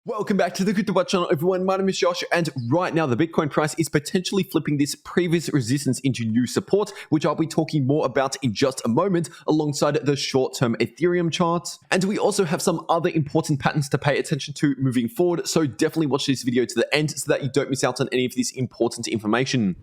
Welcome back to the cryptowrld channel, everyone. My name is Josh, and right now the Bitcoin price is potentially flipping this previous resistance into new support, which I'll be talking more about in just a moment, alongside the short-term Ethereum chart. And we also have some other important patterns to pay attention to moving forward, so definitely watch this video to the end so that you don't miss out on any of this important information.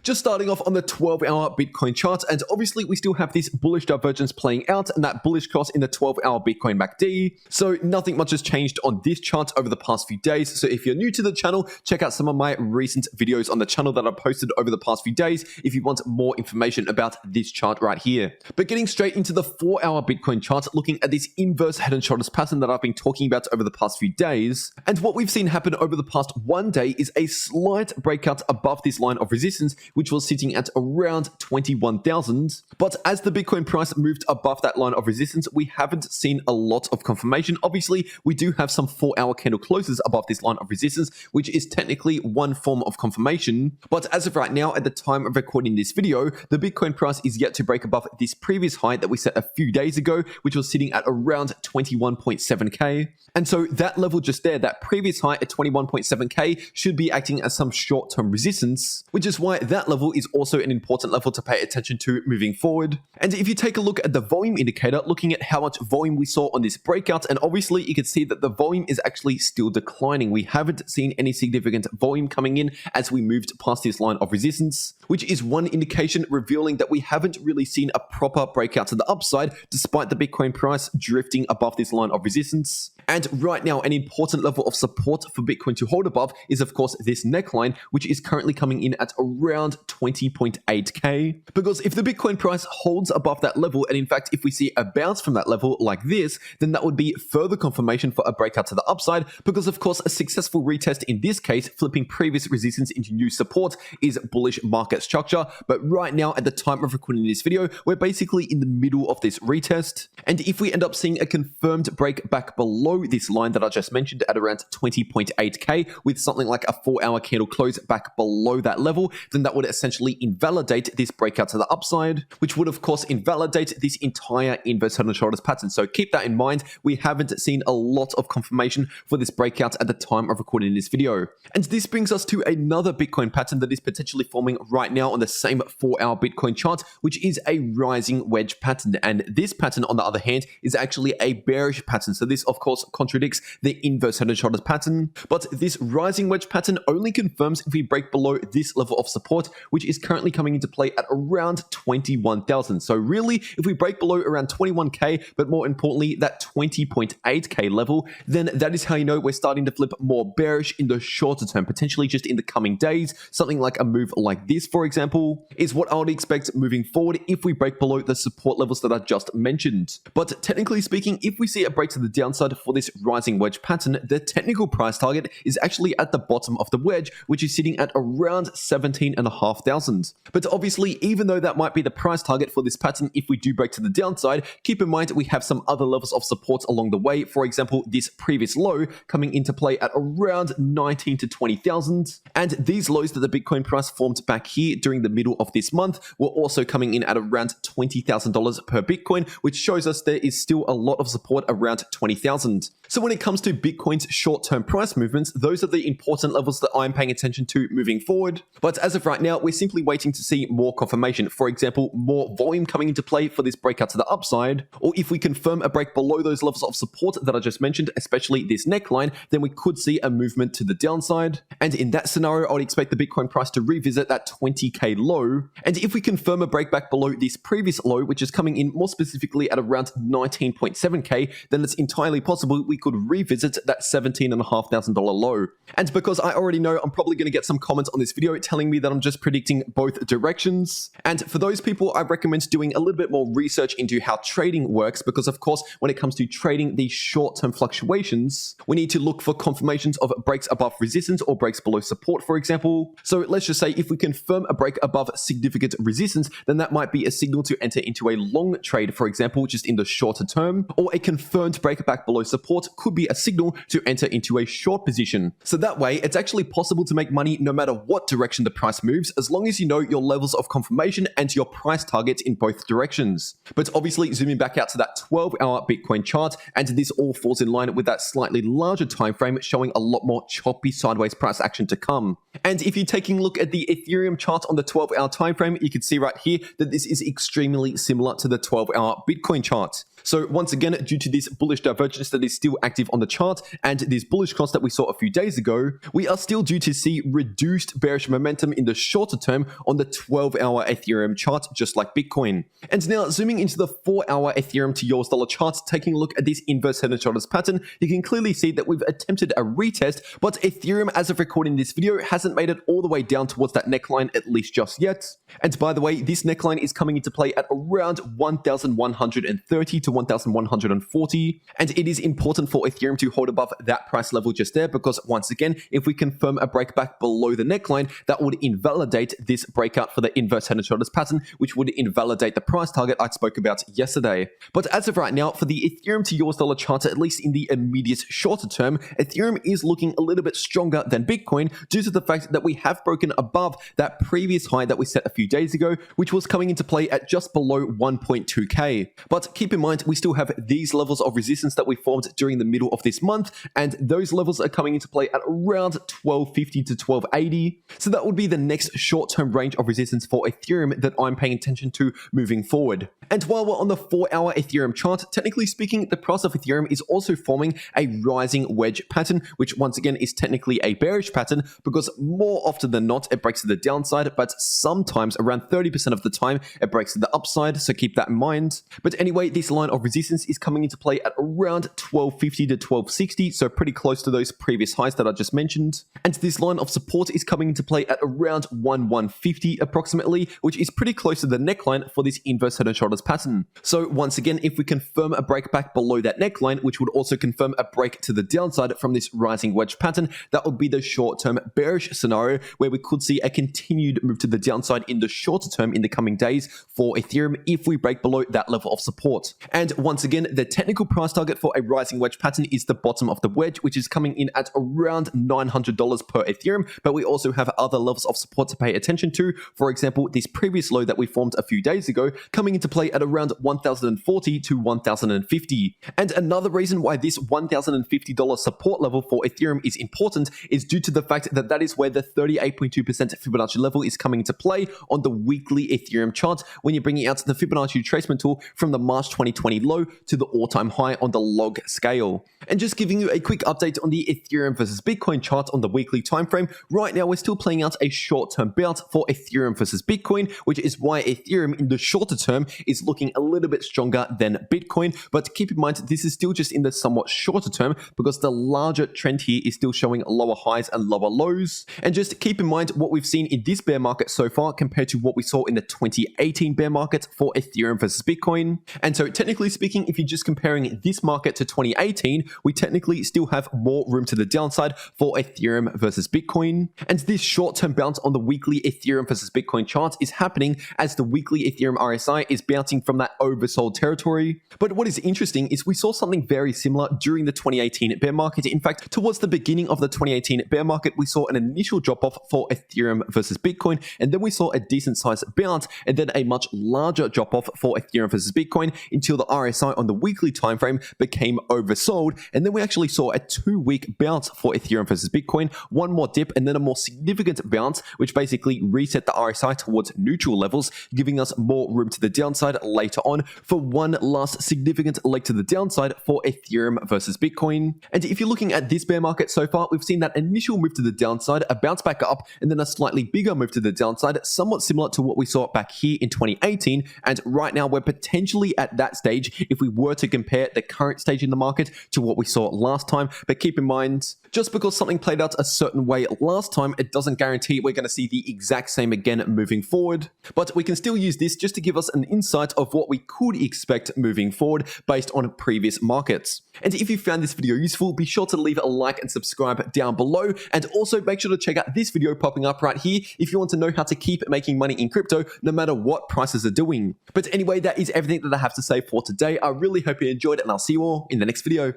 Just starting off on the 12-hour Bitcoin chart, and obviously we still have this bullish divergence playing out and that bullish cross in the 12-hour Bitcoin MACD. So nothing much has changed on this chart over the past few days. So if you're new to the channel, check out some of my recent videos on the channel that I posted over the past few days if you want more information about this chart right here. But getting straight into the 4-hour Bitcoin chart, looking at this inverse head and shoulders pattern that I've been talking about over the past few days. And what we've seen happen over the past one day is a slight breakout above this line of resistance, which was sitting at around 21,000. But as the Bitcoin price moved above that line of resistance, we haven't seen a lot of confirmation. Obviously, we do have some 4-hour candle closes above this line of resistance, which is technically one form of confirmation. But as of right now, at the time of recording this video, the Bitcoin price is yet to break above this previous high that we set a few days ago, which was sitting at around 21.7k. And so that level just there, that previous high at 21.7k, should be acting as some short-term resistance, which is why that level is also an important level to pay attention to moving forward. And if you take a look at the volume indicator, looking at how much volume we saw on this breakout, and obviously you can see that the volume is actually still declining. We haven't seen any significant volume coming in as we moved past this line of resistance, which is one indication revealing that we haven't really seen a proper breakout to the upside, despite the Bitcoin price drifting above this line of resistance. And right now, an important level of support for Bitcoin to hold above is, of course, this neckline, which is currently coming in at around 20.8k. Because if the Bitcoin price holds above that level, and in fact, if we see a bounce from that level like this, then that would be further confirmation for a breakout to the upside, because of course, a successful retest in this case, flipping previous resistance into new support, is bullish market structure. But right now, at the time of recording this video, we're basically in the middle of this retest. And if we end up seeing a confirmed break back below this line that I just mentioned at around 20.8k, with something like a 4-hour candle close back below that level, then that would essentially invalidate this breakout to the upside, which would of course invalidate this entire inverse head and shoulders pattern. So keep that in mind. We haven't seen a lot of confirmation for this breakout at the time of recording this video. And this brings us to another Bitcoin pattern that is potentially forming right now on the same 4-hour Bitcoin chart, which is a rising wedge pattern. And this pattern, on the other hand, is actually a bearish pattern. So this, of course, contradicts the inverse head and shoulders pattern. But this rising wedge pattern only confirms if we break below this level of support, which is currently coming into play at around 21,000. So really, if we break below around 21k, but more importantly, that 20.8k level, then that is how you know we're starting to flip more bearish in the shorter term, potentially just in the coming days. Something like a move like this, for example, is what I would expect moving forward if we break below the support levels that I just mentioned. But technically speaking, if we see a break to the downside for this rising wedge pattern, the technical price target is actually at the bottom of the wedge, which is sitting at around 17,500. But obviously, even though that might be the price target for this pattern, if we do break to the downside, keep in mind we have some other levels of support along the way. For example, this previous low coming into play at around 19 to 20,000. And these lows that the Bitcoin price formed back here during the middle of this month were also coming in at around $20,000 per Bitcoin, which shows us there is still a lot of support around 20,000. So when it comes to Bitcoin's short-term price movements, those are the important levels that I'm paying attention to moving forward. But as of right now, we're simply waiting to see more confirmation. For example, more volume coming into play for this breakout to the upside, or if we confirm a break below those levels of support that I just mentioned, especially this neckline, then we could see a movement to the downside. And in that scenario, I would expect the Bitcoin price to revisit that 20k low. And if we confirm a break back below this previous low, which is coming in more specifically at around 19.7k, then it's entirely possible we could revisit that $17,500 low. And because I already know I'm probably going to get some comments on this video telling me that I'm just predicting both directions. And for those people, I recommend doing a little bit more research into how trading works, because of course, when it comes to trading these short-term fluctuations, we need to look for confirmations of breaks above resistance or breaks below support, for example. So let's just say if we confirm confirm a break above significant resistance, then that might be a signal to enter into a long trade, for example, just in the shorter term, or a confirmed break back below support could be a signal to enter into a short position. So that way, it's actually possible to make money no matter what direction the price moves, as long as you know your levels of confirmation and your price targets in both directions. But obviously, zooming back out to that 12-hour Bitcoin chart, and this all falls in line with that slightly larger time frame, showing a lot more choppy sideways price action to come. And if you're taking a look at the Ethereum chart on the 12-hour time frame, you can see right here that this is extremely similar to the 12-hour Bitcoin chart. So once again, due to this bullish divergence that is still active on the chart and this bullish cross that we saw a few days ago, we are still due to see reduced bearish momentum in the shorter term on the 12-hour Ethereum chart, just like Bitcoin. And now zooming into the 4-hour Ethereum to US dollar chart, taking a look at this inverse head and shoulders pattern, you can clearly see that we've attempted a retest, but Ethereum, as of recording this video, hasn't made it all the way down towards that neckline, at least just yet. And by the way, this neckline is coming into play at around 1,130 to 1,140, and it is important for Ethereum to hold above that price level just there, because once again, if we confirm a breakback below the neckline, that would invalidate this breakout for the inverse head and shoulders pattern, which would invalidate the price target I spoke about yesterday. But as of right now, for the Ethereum to US dollar chart, at least in the immediate shorter term, Ethereum is looking a little bit stronger than Bitcoin due to the fact that we have broken above that previous high that we set a few days ago, which was coming into play at just below 1.2k. But keep in mind, we still have these levels of resistance that we formed during the middle of this month, and those levels are coming into play at around 1250 to 1280. So that would be the next short-term range of resistance for Ethereum that I'm paying attention to moving forward. And while we're on the 4-hour Ethereum chart, technically speaking, the price of Ethereum is also forming a rising wedge pattern, which once again is technically a bearish pattern, because more often than not, it breaks to the downside, but sometimes around 30% of the time, it breaks to the upside, so keep that in mind. But anyway, this line of resistance is coming into play at around 1250 to 1260, so pretty close to those previous highs that I just mentioned. And this line of support is coming into play at around 1150 approximately, which is pretty close to the neckline for this inverse head and shoulders pattern. So once again, if we confirm a break back below that neckline, which would also confirm a break to the downside from this rising wedge pattern, that would be the short-term bearish scenario where we could see a continued move to the downside in the shorter term in the coming days for Ethereum if we break below that level of support. And once again, the technical price target for a rising wedge pattern is the bottom of the wedge, which is coming in at around $900 per Ethereum, but we also have other levels of support to pay attention to. For example, this previous low that we formed a few days ago coming into play at around 1,040 to 1,050. And another reason why this $1,050 support level for Ethereum is important is due to the fact that that is where the 38.2% Fibonacci level is coming into play on the weekly Ethereum chart when you're bringing out the Fibonacci retracement tool from the March 2020 low to the all-time high on the log scale. And just giving you a quick update on the Ethereum versus Bitcoin chart on the weekly time frame, right now we're still playing out a short-term bout for Ethereum versus Bitcoin, which is why Ethereum in the shorter term is looking a little bit stronger than Bitcoin. But keep in mind, this is still just in the somewhat shorter term because the larger trend here is still showing lower highs and lower lows. And just keep in mind what we've seen in this bear market so far compared to what we saw in the 2018 bear market for Ethereum versus Bitcoin. And so technically speaking, if you're just comparing this market to 2018, we technically still have more room to the downside for Ethereum versus Bitcoin. And this short-term bounce on the weekly Ethereum versus Bitcoin chart is happening as the weekly Ethereum RSI is bouncing from that oversold territory. But what is interesting is we saw something very similar during the 2018 bear market. In fact, towards the beginning of the 2018 bear market, we saw an initial drop-off for Ethereum versus Bitcoin, and then we saw a decent sized bounce and then a much larger drop-off for Ethereum versus Bitcoin until the RSI on the weekly time frame became oversold, and then we actually saw a 2-week bounce for Ethereum versus Bitcoin, one more dip and then a more significant bounce, which basically reset the RSI towards neutral levels, giving us more room to the downside later on for one last significant leg to the downside for Ethereum versus Bitcoin. And if you're looking at this bear market so far, we've seen that initial move to the downside, a bounce back up, and then a slightly bigger move to the downside, somewhat similar to what we saw back here in 2018. And right now we're potentially at that stage stage if we were to compare the current stage in the market to what we saw last time. But keep in mind, just because something played out a certain way last time, it doesn't guarantee we're going to see the exact same again moving forward. But we can still use this just to give us an insight of what we could expect moving forward based on previous markets. And if you found this video useful, be sure to leave a like and subscribe down below. And also make sure to check out this video popping up right here if you want to know how to keep making money in crypto no matter what prices are doing. But anyway, that is everything that I have to say for today. I really hope you enjoyed it, and I'll see you all in the next video.